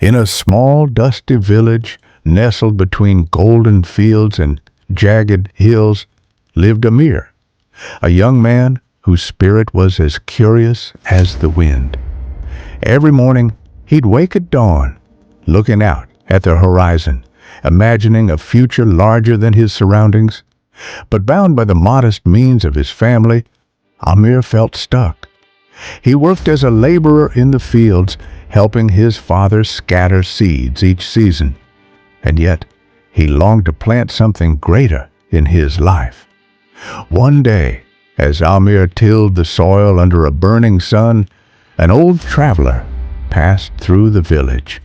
In a small, dusty village nestled between golden fields and jagged hills lived Aamir, a young man whose spirit was as curious as the wind. Every morning he'd wake at dawn, looking out at the horizon, imagining a future larger than his surroundings. But bound by the modest means of his family, Aamir felt stuck. He worked as a laborer in the fields, helping his father scatter seeds each season. And yet, he longed to plant something greater in his life. One day, as Aamir tilled the soil under a burning sun, an old traveler passed through the village.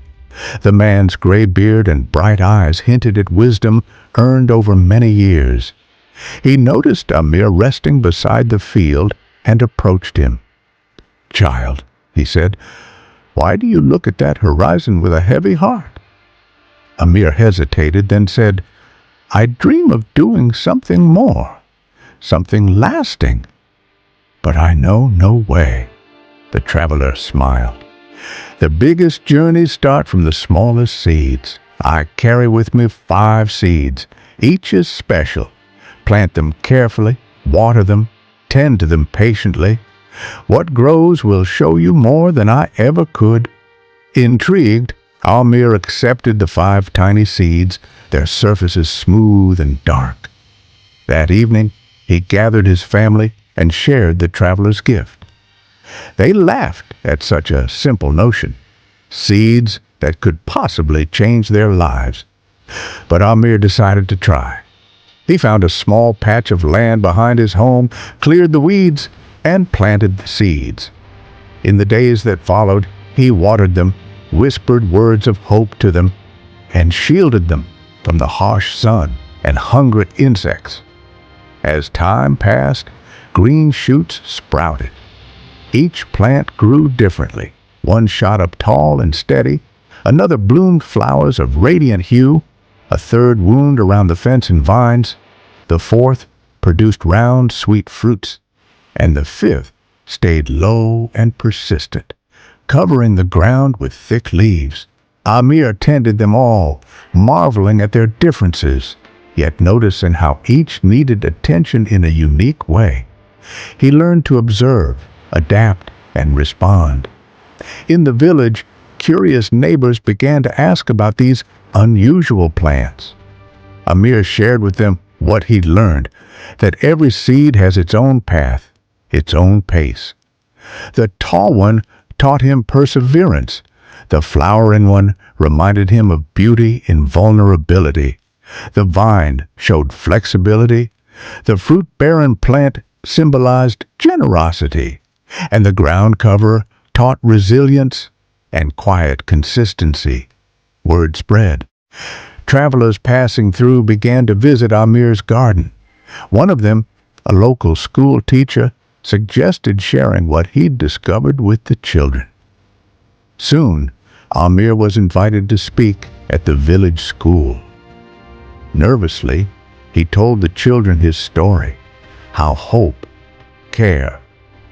The man's gray beard and bright eyes hinted at wisdom earned over many years. He noticed Aamir resting beside the field and approached him. "Child," he said, "why do you look at that horizon with a heavy heart?" Aamir hesitated, then said, "I dream of doing something more, something lasting. But I know no way." The traveler smiled. "The biggest journeys start from the smallest seeds. I carry with me 5 seeds. Each is special. Plant them carefully, water them, tend to them patiently. What grows will show you more than I ever could." Intrigued, Aamir accepted the 5 tiny seeds, their surfaces smooth and dark. That evening, he gathered his family and shared the traveler's gift. They laughed at such a simple notion, seeds that could possibly change their lives. But Aamir decided to try. He found a small patch of land behind his home, cleared the weeds, and planted the seeds. In the days that followed, he watered them, whispered words of hope to them, and shielded them from the harsh sun and hungry insects. As time passed, green shoots sprouted. Each plant grew differently. One shot up tall and steady, another bloomed flowers of radiant hue, a third wound around the fence and vines, the fourth produced round, sweet fruits, and the fifth stayed low and persistent, covering the ground with thick leaves. Aamir tended them all, marveling at their differences, yet noticing how each needed attention in a unique way. He learned to observe, adapt, and respond. In the village, curious neighbors began to ask about these unusual plants. Aamir shared with them what he'd learned, that every seed has its own path, its own pace. The tall one taught him perseverance. The flowering one reminded him of beauty in vulnerability. The vine showed flexibility. The fruit-bearing plant symbolized generosity. And the ground cover taught resilience and quiet consistency. Word spread. Travelers passing through began to visit Aamir's garden. One of them, a local school teacher, suggested sharing what he'd discovered with the children. Soon, Aamir was invited to speak at the village school. Nervously, he told the children his story, how hope, care,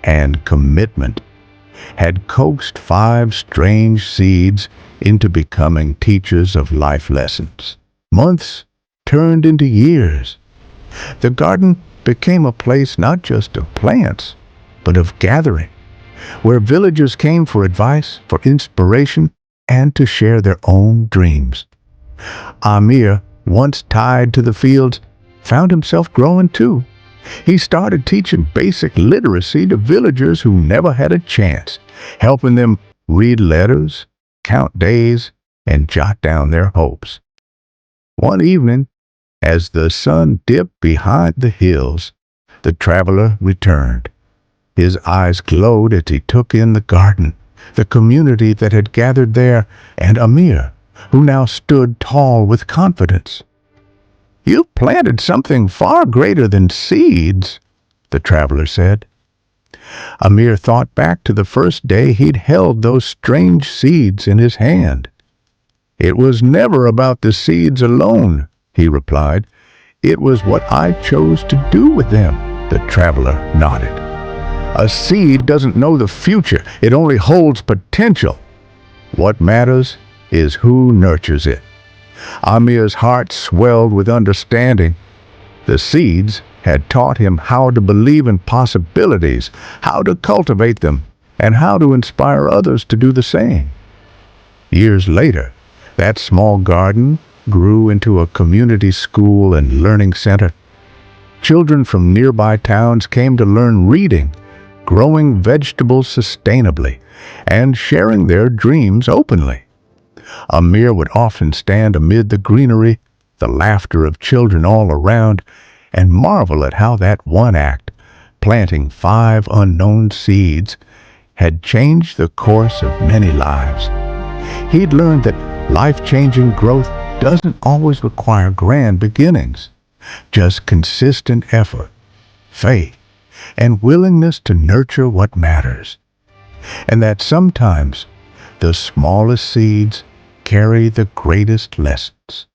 and commitment had coaxed 5 strange seeds into becoming teachers of life lessons. Months turned into years. The garden became a place not just of plants, but of gathering, where villagers came for advice, for inspiration, and to share their own dreams. Aamir, once tied to the fields, found himself growing too. He started teaching basic literacy to villagers who never had a chance, helping them read letters, count days, and jot down their hopes. One evening, as the sun dipped behind the hills, the traveler returned. His eyes glowed as he took in the garden, the community that had gathered there, and Aamir, who now stood tall with confidence. "You've planted something far greater than seeds," the traveler said. Aamir thought back to the first day he'd held those strange seeds in his hand. "It was never about the seeds alone," he replied. "It was what I chose to do with them." The traveler nodded. "A seed doesn't know the future, it only holds potential. What matters is who nurtures it. Aamir's heart swelled with understanding. The seeds had taught him how to believe in possibilities, how to cultivate them, and how to inspire others to do the same. Years later, that small garden grew into a community school and learning center. Children from nearby towns came to learn reading, growing vegetables sustainably, and sharing their dreams openly. Aamir would often stand amid the greenery, the laughter of children all around, and marvel at how that one act, planting 5 unknown seeds, had changed the course of many lives. He'd learned that life-changing growth doesn't always require grand beginnings, just consistent effort, faith, and willingness to nurture what matters. And that sometimes the smallest seeds carry the greatest lessons.